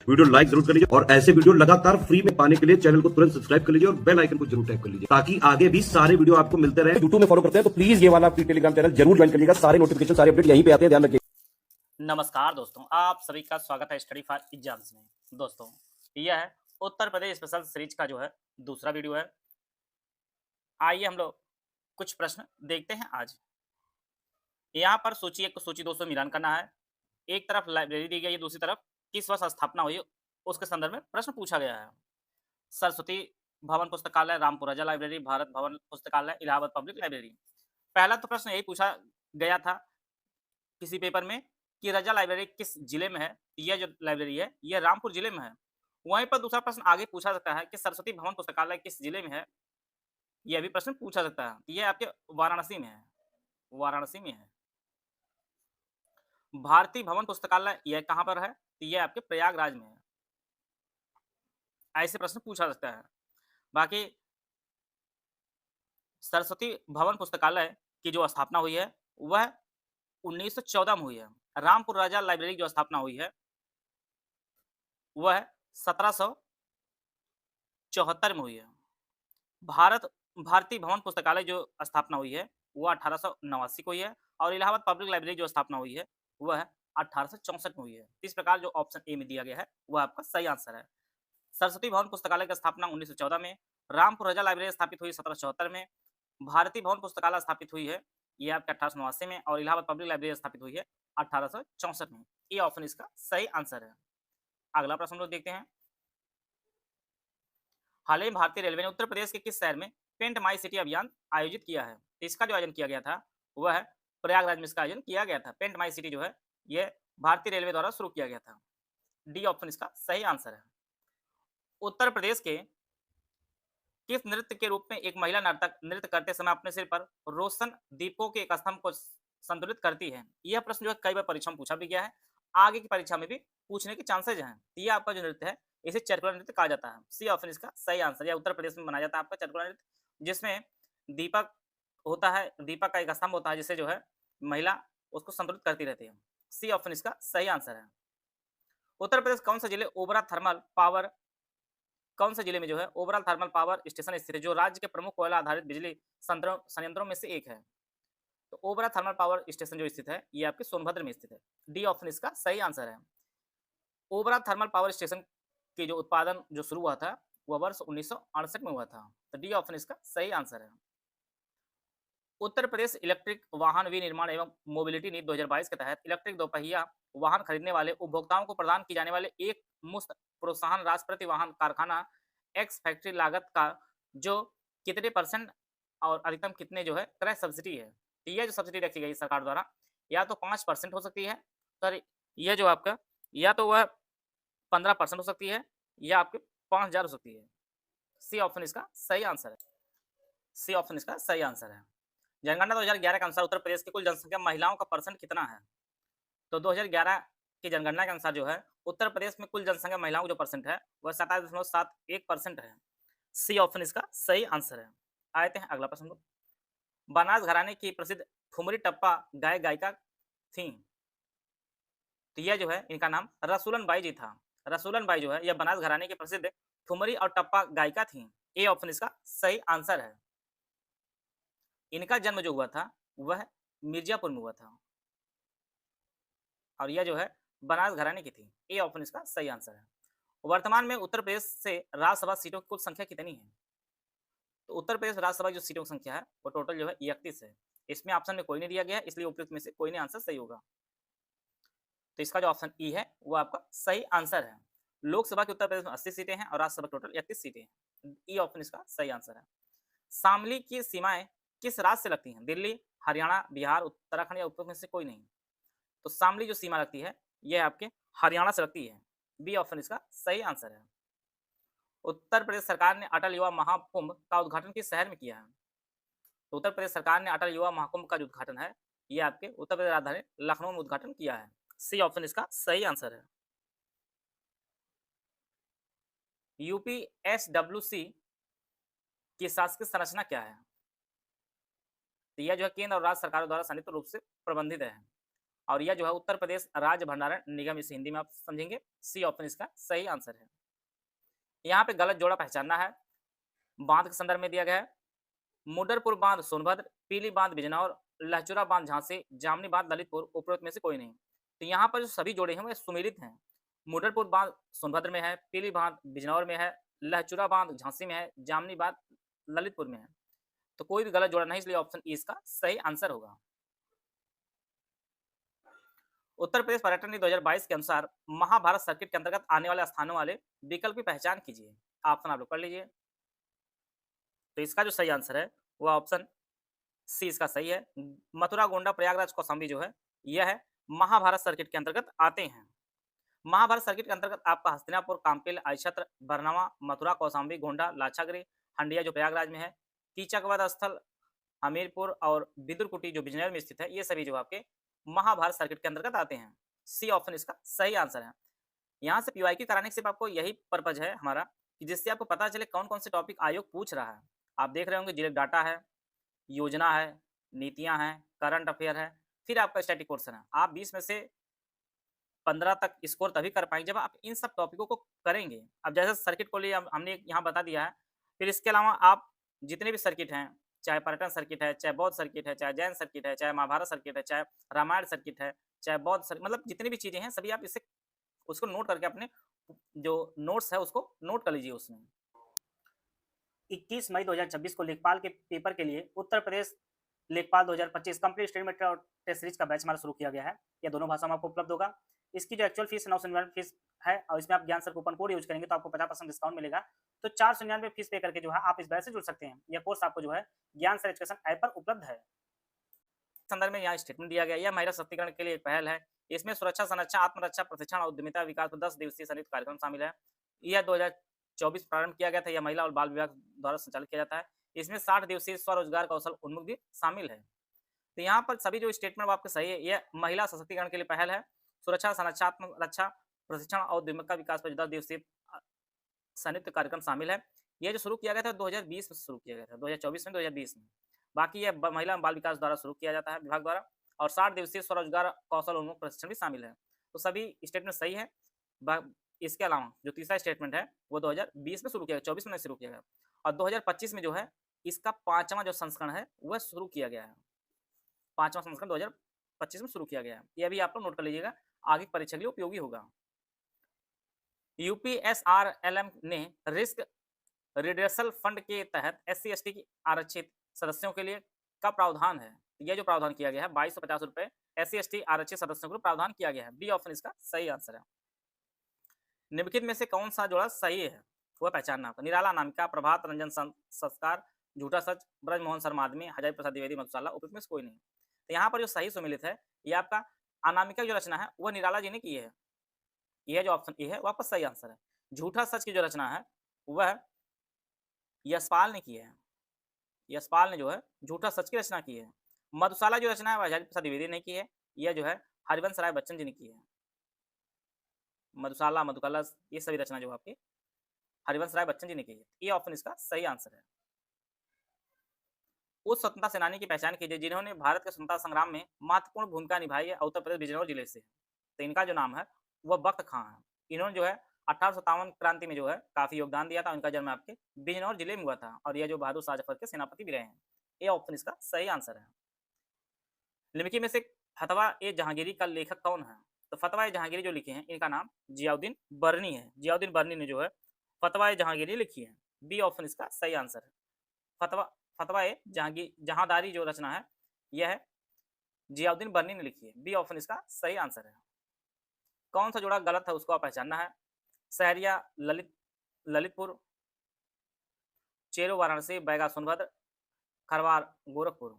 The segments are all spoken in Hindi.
वीडियो लाइक जरूर कर लीजिए और ऐसे वीडियो लगातार फ्री में पाने के लिए चैनल को तुरंत सब्सक्राइब कर लीजिए और बेल आइकन को जरूर टैप कर लीजिए ताकि आगे भी सारे वीडियो आपको मिलते रहे। यूट्यूब में फॉलो करते हैं तो प्लीज ये वाला टेलीग्राम चैनल जरूर ज्वाइन करिएगा, सारे नोटिफिकेशन सारे अपडेट यहीं पे आते हैं, ध्यान रखिए। नमस्कार दोस्तों, आप सभी का स्वागत है स्टडी फॉर एग्जाम्स में। दोस्तों, यह है उत्तर प्रदेश स्पेशल सीरीज का जो है दूसरा वीडियो है। आइए हम लोग कुछ प्रश्न देखते हैं आज। यहाँ पर सूची एक को सूची 200 मिलान करना है। एक तरफ लाइब्रेरी दी गई है, दूसरी तरफ किस वर्ष स्थापना हुई उसके संदर्भ में प्रश्न पूछा गया है। सरस्वती भवन पुस्तकालय, रामपुर रजा लाइब्रेरी, भारत भवन पुस्तकालय, इलाहाबाद पब्लिक लाइब्रेरी। पहला तो प्रश्न यही पूछा गया था किसी पेपर में कि रजा लाइब्रेरी किस जिले में है। यह जो लाइब्रेरी है यह रामपुर जिले में है। वहीं पर दूसरा प्रश्न आगे पूछा सकता है कि सरस्वती भवन पुस्तकालय किस जिले में है। यह भी प्रश्न पूछा सकता है। यह आपके वाराणसी में है, वाराणसी में है। भारतीय भवन पुस्तकालय यह कहाँ पर है, तो यह आपके प्रयागराज में है। ऐसे प्रश्न पूछा सकता है। बाकी सरस्वती भवन पुस्तकालय की जो स्थापना हुई है वह 1914 में हुई है। रामपुर राजा लाइब्रेरी की जो स्थापना हुई है वह 1774 में हुई है। भारतीय भवन पुस्तकालय जो स्थापना हुई है वह 1889 को हुई है और इलाहाबाद पब्लिक लाइब्रेरी जो स्थापना हुई है वह 1864 में हुई है। इस प्रकार जो ऑप्शन ए में दिया गया है वह आपका सही आंसर है। सरस्वती भवन पुस्तकालय की स्थापना 1914 में, रामपुर रजा लाइब्रेरी स्थापित हुई 1774 में, भारतीय भवन पुस्तकालय स्थापित हुई है यह आपके 1889 में और इलाहाबाद पब्लिक लाइब्रेरी स्थापित हुई है 1864 में। ये ऑप्शन इसका सही आंसर है। अगला प्रश्न हम लोग देखते हैं। हाल ही में भारतीय रेलवे ने उत्तर प्रदेश के किस शहर में पेंट माई सिटी अभियान आयोजित किया है। इसका जो आयोजन किया गया था वह है प्रयागराज में इसका आयोजन किया गया था। पेंट माई सिटी जो है यह भारतीय रेलवे द्वारा शुरू किया गया था। डी ऑप्शन इसका सही आंसर है। उत्तर प्रदेश के किस नृत्य के रूप में एक महिला नर्तक नृत्य करते समय अपने सिर पर रोशन दीपों के एक स्तंभ को संतुलित करती है। यह प्रश्न जो है कई बार परीक्षा में पूछा भी गया है, आगे की परीक्षा में भी पूछने के चांसेज हैं। यह आपका जो नृत्य है इसे चरकुला नृत्य कहा जाता है। सी ऑप्शन इसका सही आंसर। यह उत्तर प्रदेश में मनाया जाता है आपका चरकुला नृत्य, जिसमें दीपक होता है, दीपक का एक स्तंभ होता है जिससे जो है महिला उसको संतुलित करती रहती है। सी ऑप्शन इसका सही आंसर है। उत्तर प्रदेश कौन सा जिले ओबरा थर्मल पावर कौन से जिले में जो है ओबराल थर्मल पावर स्टेशन स्थित है, जो राज्य के प्रमुख कोयला आधारित बिजली संयंत्रों में से एक है। तो ओबरा थर्मल पावर स्टेशन जो स्थित है ये आपके सोनभद्र में स्थित है। डी ऑप्शन इसका सही आंसर है। ओबरा थर्मल पावर स्टेशन के जो उत्पादन जो शुरू हुआ था वह वर्ष 1968 में हुआ था। तो डी ऑप्शन इसका सही आंसर है। उत्तर प्रदेश इलेक्ट्रिक वाहन विनिर्माण एवं मोबिलिटी नीति 2022 के तहत इलेक्ट्रिक दोपहिया वाहन खरीदने वाले उपभोक्ताओं को प्रदान की जाने वाले एक मुफ्त प्रोत्साहन राशि प्रति वाहन कारखाना एक्स फैक्ट्री लागत का जो कितने परसेंट और अधिकतम कितने जो है क्रय सब्सिडी है। तो यह जो सब्सिडी रखी गई सरकार द्वारा या तो 5% हो सकती है, सर यह जो आपका या तो वह 15% हो सकती है या आपके 5000 हो सकती है। सी ऑप्शन इसका सही आंसर है। सी ऑप्शन इसका सही आंसर है। जनगणना 2011 के अनुसार उत्तर प्रदेश की कुल जनसंख्या महिलाओं का परसेंट कितना है। तो 2011 की जनगणना के अनुसार जो है उत्तर प्रदेश में कुल जनसंख्या महिलाओं का जो परसेंट है वह 27.71% है। सी ऑप्शन इसका सही आंसर है। आते हैं अगला प्रश्न। बनास घराने की प्रसिद्ध ठुमरी टप्पा गायक गायिका थी। तो यह जो है इनका नाम रसूलन बाई जी था। रसूलन बाई जो है यह बनास घराने की प्रसिद्ध ठुमरी और टप्पा गायिका थी। ए ऑप्शन इसका सही आंसर है। इनका जन्म जो हुआ था वह मिर्जापुर में हुआ था और यह जो है बनास घराने की थी। ए ऑप्शन इसका सही आंसर है। वर्तमान में उत्तर प्रदेश से राज्यसभा सीटों की कुल संख्या कितनी है। तो उत्तर प्रदेश राज्यसभा जो सीटों की संख्या है वो टोटल जो है 31 है। इसमें ऑप्शन में कोई नहीं दिया गया है, इसलिए उपयुक्त में से कोई नहीं आंसर सही होगा। तो इसका जो ऑप्शन ई है वो आपका सही आंसर है। लोकसभा के उत्तर प्रदेश में 80 सीटें हैं और राज्यसभा टोटल 31 सीटें हैं। ई ऑप्शन इसका सही आंसर है। शामली की सीमाएं किस राज्य से लगती हैं। दिल्ली, हरियाणा, बिहार, उत्तराखंड या उपयुक्त में से कोई नहीं। तो शामली जो सीमा लगती है यह आपके हरियाणा से लगती है। बी ऑप्शन इसका सही आंसर है। उत्तर प्रदेश सरकार ने अटल युवा महाकुंभ का उद्घाटन किस शहर में किया है। तो उत्तर प्रदेश सरकार ने अटल युवा महाकुंभ का जो उद्घाटन है यह आपके उत्तर प्रदेश राजधानी लखनऊ में उद्घाटन किया है। सी ऑप्शन इसका सही आंसर है। यूपीएसडब्ल्यूसी की शासकीय संरचना क्या है। तो यह जो है केंद्र और राज्य सरकारों द्वारा संयुक्त रूप से प्रबंधित है। और यह जो है उत्तर प्रदेश राज्य भंडारण निगम, इसे हिंदी में आप समझेंगे। सी ऑप्शन इसका सही आंसर है। यहाँ पे गलत जोड़ा पहचानना है। बांध के संदर्भ में दिया गया है मुडरपुर बांध सोनभद्र, पीली बांध बिजनौर, लहचुरा बांध झांसी, जामनी बांध ललितपुर, उपरोक्त में से कोई नहीं। तो यहाँ पर जो सभी जोड़े हैं वो सुमेलित हैं। मुडरपुर बांध सोनभद्र में है, पीली बांध बिजनौर में है, लहचुरा बांध झांसी में है, जामनी बांध ललितपुर में है। तो कोई भी गलत जोड़ा नहीं, इसलिए ऑप्शन ई इसका सही आंसर होगा। उत्तर प्रदेश पर्यटन नीति 2022 के अनुसार महाभारत सर्किट के अंतर्गत आने वाले स्थानों वाले विकल्प की पहचान कीजिए। ऑप्शन आप लोग पढ़ लीजिए। तो इसका जो सही आंसर है वह ऑप्शन सी इसका सही है। मथुरा, गोंडा, प्रयागराज, कौशाम्बी जो है यह है महाभारत सर्किट के अंतर्गत आते हैं। महाभारत सर्किट के अंतर्गत आपका हस्तिनापुर, काम्पिल, आइछत्र, बरनवा, मथुरा, कौशाम्बी, गोंडा, लाक्षागृह, हंडिया जो प्रयागराज में है, कीचकवध स्थल हमीरपुर और बिदुरकुटी जो बिजनौर में स्थित है, ये सभी जो आपके महाभारत सर्किट के अंतर्गत आते हैं। सी ऑप्शन इसका सही आंसर है। यहाँ से पीवाईक्यू कराने के सिर्फ आपको यही पर्पज है हमारा कि जिससे आपको पता चले कौन कौन से टॉपिक आयोग पूछ रहा है। आप देख रहे होंगे जिले डाटा है, योजना है, नीतियां हैं, करंट अफेयर है, फिर आपका स्टैटिक पोर्शन है। आप 20 में से 15 तक स्कोर तभी कर पाएंगे जब आप इन सब टॉपिकों को करेंगे। अब जैसे सर्किट को लिए हमने यहाँ बता दिया है, फिर इसके अलावा आप जितने भी सर्किट हैं, चाहे पर्यटन सर्किट है, चाहे बौद्ध सर्किट है, चाहे जैन सर्किट है, चाहे महाभारत सर्किट है, चाहे रामायण सर्किट है, चाहे बौद्ध सर्किट, मतलब जितनी भी चीजें हैं सभी आप इसे उसको नोट करके अपने जो नोट्स है उसको नोट कर लीजिए। उसमें 21 मई 2026 को लेखपाल के पेपर के लिए उत्तर प्रदेश लेखपाल 2025 कंप्लीट स्टेटमेंट और टेस्ट सीरीज का बैच हमारा शुरू किया गया है। यह दोनों भाषा में आपको उपलब्ध होगा। इसकी जो एक्चुअल फीस 999 फीस है और इसमें आप ज्ञान सर कूपन कोड यूज करेंगे तो आपको 50% डिस्काउंट मिलेगा। तो 499 फीस पे करके जो है आप इस बैच से जुड़ सकते हैं। यह कोर्स आपको जो है ज्ञान सर एजुकेशन ऐप पर उपलब्ध है। संदर्भ में यहाँ स्टेटमेंट दिया गया, यह महिला सशक्तिकरण के लिए एक पहल है। इसमें सुरक्षा, संरक्षा, आत्मरक्षा, प्रशिक्षण और उद्यमिता विकास पर 10 दिवसीय संयुक्त कार्यक्रम शामिल है। यह 2024 प्रारंभ किया गया था। यह महिला और बाल विभाग द्वारा संचालित किया जाता है। इसमें 60 दिवसीय स्वरोजगार कौशल उन्मुख भी शामिल है। तो यहाँ पर सभी जो स्टेटमेंट आपके सही है, यह महिला सशक्तिकरण के लिए पहल है। सुरक्षा, संरक्षा, आत्मरक्षा, प्रशिक्षण और उद्यमिता विकास पर 10 दिवसीय संयुक्त कार्यक्रम शामिल है। यह जो शुरू किया गया था 2020 में शुरू किया गया था, 2024 में 2020 में। बाकी यह महिला बाल विकास द्वारा शुरू किया जाता है, विभाग द्वारा। और 60 दिवसीय स्वरोजगार कौशल उन्मुख प्रशिक्षण भी शामिल है। तो सभी स्टेटमेंट सही है। इसके अलावा जो तीसरा स्टेटमेंट है वो 2020 में शुरू किया गया, 24 में शुरू किया गया और 2025 में जो है इसका 5वां जो संस्करण है वह शुरू किया गया है। 5वां संस्करण 2025 में शुरू किया गया है। यह भी आप लोग नोट कर लीजिएगा, आगे परीक्षा के लिए उपयोगी होगा। यूपीएसआरएलएम ने रिस्क रिडर्सल फंड के तहत SC/ST की आरक्षित सदस्यों के लिए का प्रावधान है। यह जो प्रावधान किया गया है 2250 रुपए SC/ST आरक्षित सदस्यों को प्रावधान किया गया है। बी ऑप्शन इसका सही आंसर है। निम्नलिखित में से कौन सा जोड़ा सही है वह पहचानना आपका। निराला अनामिका, प्रभात रंजन संस्कार, झूठा सच, ब्रजमोहन शर्मा आदमी, हजारी प्रसाद द्विवेदी मधुशाला, उपयुक्त में से कोई नहीं। तो यहाँ पर जो सही सुमिलित है ये आपका अनामिका जो रचना है वह निराला जी ने की है। यह जो ऑप्शन ए है वह आपका सही आंसर है। झूठा सच की जो रचना है वह यशपाल ने की है। यशपाल ने जो है झूठा सच की रचना की है। मधुशाला जो रचना है वह हजारी प्रसाद द्विवेदी ने की है। यह जो है हरिवंश राय बच्चन जी ने की है। मधुशाला, मधुकलश, ये सभी रचना जो आपके हरिवंश राय बच्चन जी ने की है। ये ऑप्शन इसका सही आंसर है। उस स्वतंत्रता सेनानी की पहचान कीजिए जिन्होंने भारत के स्वतंत्रता संग्राम में महत्वपूर्ण भूमिका निभाई है। उत्तर प्रदेश बिजनौर जिले से। तो इनका जो नाम है वह बख्त खां है। इन्होंने जो है 1857 क्रांति में जो है काफी योगदान दिया था। इनका जन्म आपके बिजनौर जिले में हुआ था और यह जो बहादुर शाह जफर के सेनापति भी रहे हैं। ये ऑप्शन इसका सही आंसर है। निम्नलिखित में से फतवा ए जहांगीरी का लेखक कौन है। तो फतवा ए जहांगीरी जो लिखे हैं इनका नाम जियाउद्दीन बर्नी है। जियाउद्दीन बर्नी ने जो है फतवा ए जहांगीरी लिखी है। बी ऑप्शन इसका सही आंसर है। फतवा ए जहांदारी जो रचना है यह है जियाउद्दीन बर्नी ने लिखी है। बी ऑप्शन इसका सही आंसर है। कौन सा जोड़ा गलत है उसको आप पहचानना है। सहरिया ललितपुर, चेरो वाराणसी, बैगा सोनभद्र, खरवार गोरखपुर।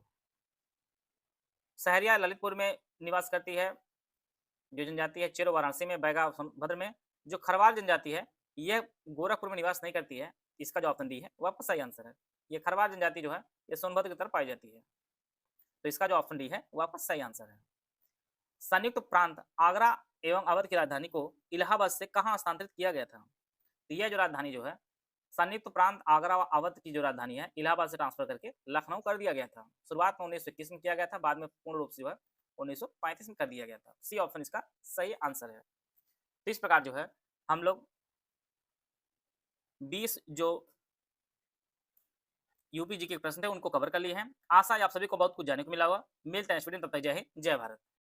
सहरिया ललितपुर में निवास करती है जो जनजाति है, चेरो वाराणसी में, बैगा सोनभद्र में। जो खरवार जनजाति है यह गोरखपुर में निवास नहीं करती है। इसका जो ऑप्शन डी है वह आपका सही आंसर है। ये खरवार जनजाति जो है ये सोनभद्र की तरफ पाई जाती है। तो इसका जो ऑप्शन डी है वह आपका सही आंसर है। संयुक्त प्रांत आगरा एवं अवध की राजधानी को इलाहाबाद से कहाँ हस्तांतरित किया गया था। तो यह जो राजधानी जो है संयुक्त प्रांत आगरा व अवध की जो राजधानी है इलाहाबाद से ट्रांसफर करके लखनऊ कर दिया गया था। शुरुआत में 1921 में किया गया था, बाद में पूर्ण रूप से जो है 1935 में कर दिया गया था। सी ऑप्शन इसका सही आंसर है। तो इस प्रकार जो है हम लोग 20 जो यूपी जी के प्रश्न थे उनको कवर कर लिए हैं। आशा है आप सभी को बहुत कुछ जानने को मिला होगा। मिलते हैं स्टूडेंट, तब तक जय हिंद, जय भारत।